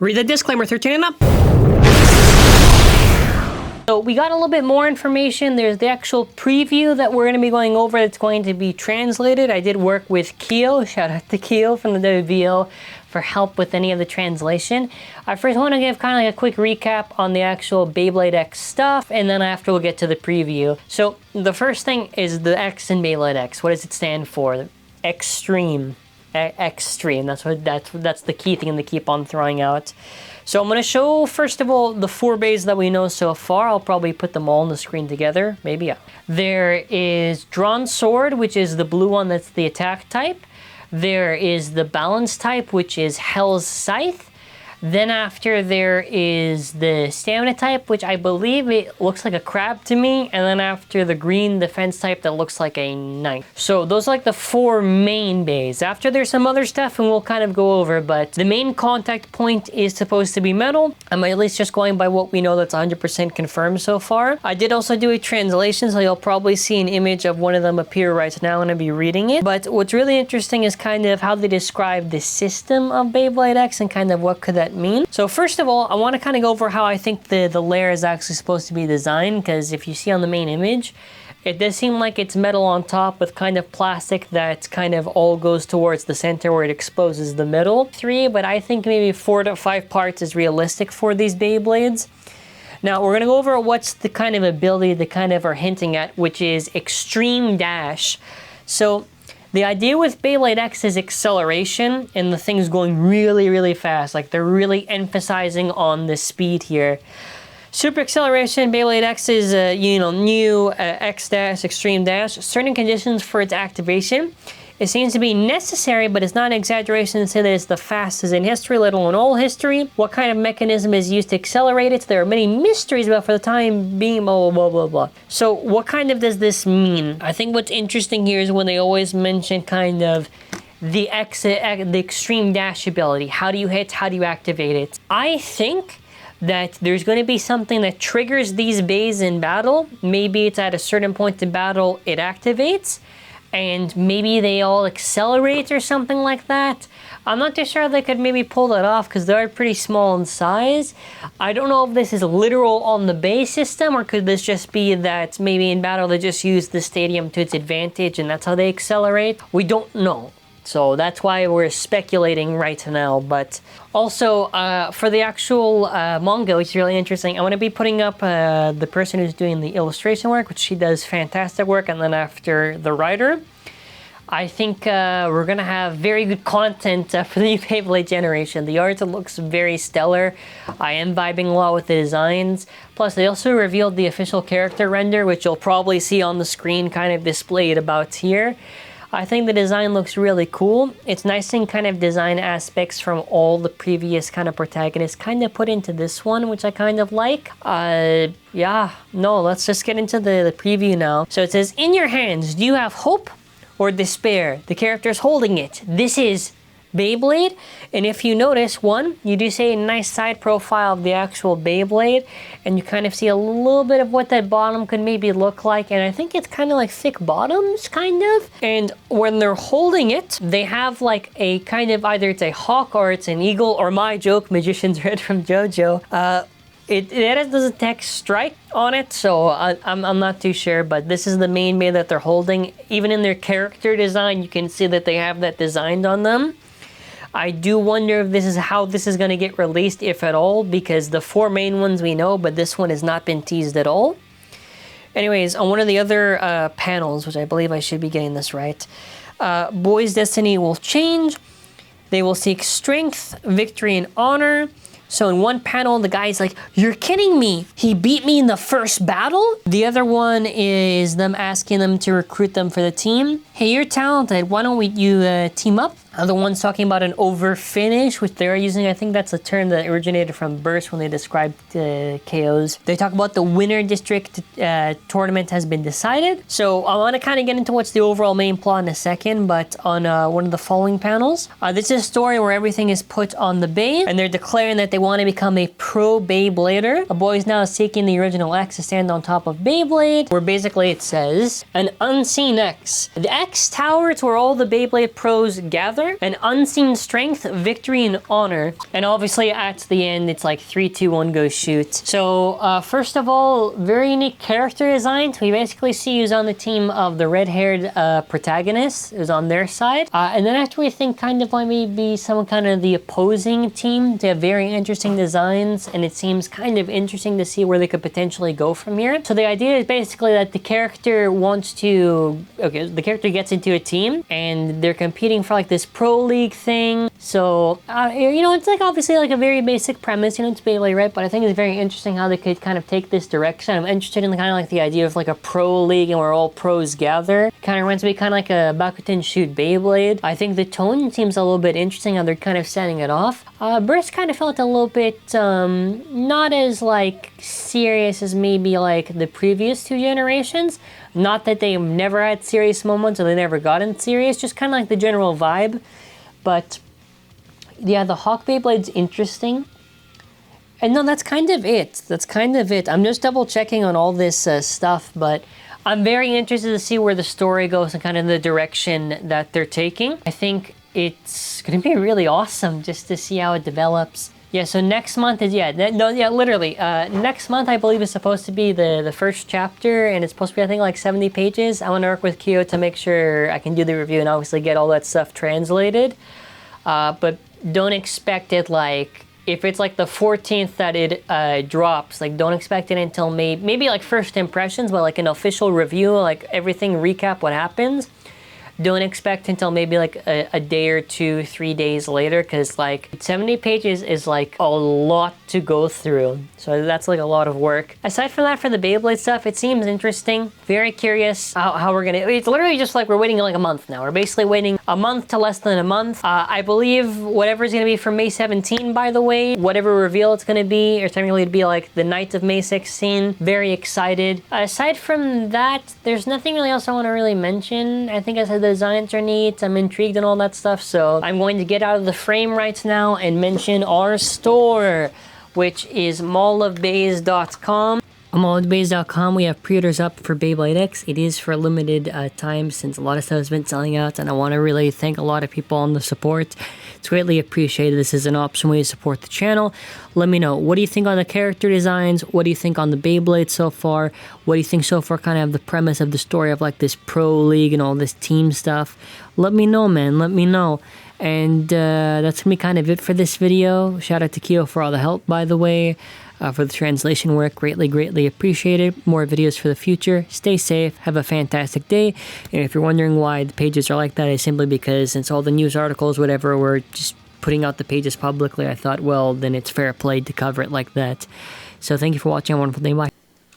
Read the disclaimer, 13 and up. So we got a little bit more information. There's the actual preview that we're going to be going over that's going to be translated. I did work with Keo. Shout out to Keo from the WBO for help with any of the translation. I first want to give kind of like a quick recap on the actual Beyblade X stuff, and then after we'll get to the preview. So the first thing is the X in Beyblade X. What does it stand for? Extreme. Extreme. That's the key thing to keep on throwing out. So I'm going to show, first of all, the 4 bays that we know so far. I'll probably put them all on the screen together. Maybe, yeah. There is Drawn Sword, which is the blue one that's the attack type. There is the Balance type, which is Hell's Scythe. Then after there is the Stamina type, which I believe it looks like a crab to me. And then after the green Defense type that looks like a knight. So those are like the 4 main bays. After there's some other stuff and we'll kind of go over, but the main contact point is supposed to be metal. I'm at least just going by what we know that's 100% confirmed so far. I did also do a translation, so you'll probably see an image of one of them appear right now and I'll be reading it. But what's really interesting is kind of how they describe the system of Beyblade X and kind of what could that mean. So first of all, I want to kind of go over how I think the layer is actually supposed to be designed, because if you see on the main image, it does seem like it's metal on top with kind of plastic that kind of all goes towards the center where it exposes the middle. 3, but I think maybe 4 to 5 parts is realistic for these Beyblades. Now we're going to go over what's the kind of ability they kind of are hinting at, which is Extreme Dash. So the idea with Beyblade X is acceleration and the thing's going really, really fast. Like they're really emphasizing on the speed here. Super acceleration, Beyblade X is new X dash, extreme dash. Certain conditions for its activation. It seems to be necessary, but it's not an exaggeration to say that it's the fastest in history, let alone all history. What kind of mechanism is used to accelerate it? There are many mysteries, but for the time being, blah, blah, blah, blah. So what kind of does this mean? I think what's interesting here is when they always mention kind of the extreme dash ability. How do you hit? How do you activate it? I think that there's going to be something that triggers these bays in battle. Maybe it's at a certain point in battle it activates, and maybe they all accelerate or something like that. I'm not too sure they could maybe pull that off because they're pretty small in size. I don't know if this is literal on the bay system, or could this just be that maybe in battle they just use the stadium to its advantage and that's how they accelerate? We don't know. So that's why we're speculating right now. But also, for the actual manga, which is really interesting, I want to be putting up the person who's doing the illustration work, which she does fantastic work, and then after the writer. I think we're going to have very good content for the new Beyblade generation. The art looks very stellar. I am vibing a lot with the designs. Plus, they also revealed the official character render, which you'll probably see on the screen kind of displayed about here. I think the design looks really cool. It's nice seeing kind of design aspects from all the previous kind of protagonists kind of put into this one, which I kind of like. Let's just get into the preview now. So it says, in your hands, do you have hope or despair? The character's holding it. This is Beyblade, and if you notice, you do see a nice side profile of the actual Beyblade, and you kind of see a little bit of what that bottom could maybe look like, and I think it's kind of like thick bottoms, kind of. And when they're holding it, they have like a kind of, either it's a hawk or it's an eagle, or my joke, Magician's Red from JoJo. It has a text strike on it, so I'm not too sure, but this is the main bay that they're holding. Even in their character design, you can see that they have that designed on them. I do wonder if this is how this is going to get released, if at all, because the 4 main ones we know, but this one has not been teased at all. Anyways, on one of the other panels, which I believe I should be getting this right, boys' destiny will change. They will seek strength, victory, and honor. So in one panel, the guy's like, you're kidding me. He beat me in the first battle? The other one is them asking them to recruit them for the team. Hey, you're talented. Why don't you team up? Other one's talking about an over finish, which they're using. I think that's a term that originated from Burst when they described KOs. They talk about the winner district tournament has been decided. So I want to kind of get into what's the overall main plot in a second, but on one of the following panels, this is a story where everything is put on the bay, and they're declaring that they want to become a pro Beyblader. A boy is now seeking the original X to stand on top of Beyblade, where basically it says, an unseen X. The X tower is where all the Beyblade pros gather. together. An unseen strength, victory, and honor. And obviously at the end, it's like 3, 2, 1, go shoot. So first of all, very unique character designs. We basically see who's on the team of the red-haired protagonist, who's on their side. And then after we think kind of like maybe some kind of the opposing team, they have very interesting designs, and it seems kind of interesting to see where they could potentially go from here. So the idea is basically that the character wants to, the character gets into a team, and they're competing for like this pro league thing. So, you know, it's like obviously like a very basic premise, you know, it's Beyblade, right? But I think it's very interesting how they could kind of take this direction. I'm interested in the kind of like the idea of like a pro league and where all pros gather. Kind of reminds me kind of like a Bakuten Shoot Beyblade. I think the tone seems a little bit interesting how they're kind of setting it off. Burst kind of felt a little bit not as like serious as maybe like the previous 2 generations. Not that they've never had serious moments or they never gotten serious, just kind of like the general vibe. But yeah, the Hawk Beyblade's interesting. And no, that's kind of it. That's kind of it. I'm just double checking on all this stuff, but I'm very interested to see where the story goes and kind of the direction that they're taking. I think it's going to be really awesome just to see how it develops. Yeah, so next month is, literally, next month I believe is supposed to be the first chapter, and it's supposed to be, I think, like 70 pages. I want to work with Kyo to make sure I can do the review and obviously get all that stuff translated. But don't expect it like, if it's like the 14th that it drops, like don't expect it until maybe like first impressions, but like an official review, like everything recap what happens. Don't expect until maybe like a day or 2, 3 days later, because like 70 pages is like a lot to go through. So that's like a lot of work. Aside from that, for the Beyblade stuff, it seems interesting. Very curious how we're gonna, it's literally just like we're waiting like a month now. We're basically waiting a month to less than a month. I believe whatever is gonna be for May 17, by the way, whatever reveal it's gonna be, or technically it'd be like the night of May 16. Very excited. Aside from that, there's nothing really else I want to really mention. I think I said the designs are neat. I'm intrigued and all that stuff. So I'm going to get out of the frame right now and mention our store, which is mallofbays.com. On mallofbays.com, we have pre-orders up for Beyblade X. It is for a limited time since a lot of stuff has been selling out, and I want to really thank a lot of people on the support. It's greatly appreciated. This is an awesome way to support the channel. Let me know, what do you think on the character designs? What do you think on the Beyblade so far? What do you think so far kind of the premise of the story of like this pro league and all this team stuff? Let me know, man. Let me know. And that's gonna be kind of it for this video. Shout out to Kyo for all the help, by the way, for the translation work. Greatly appreciated. More videos for the future. Stay safe. Have a fantastic day. And if you're wondering why the pages are like that, it's simply because since all the news articles, whatever, were just putting out the pages publicly, I thought, well, then it's fair play to cover it like that. So thank you for watching. Have a wonderful day. Bye.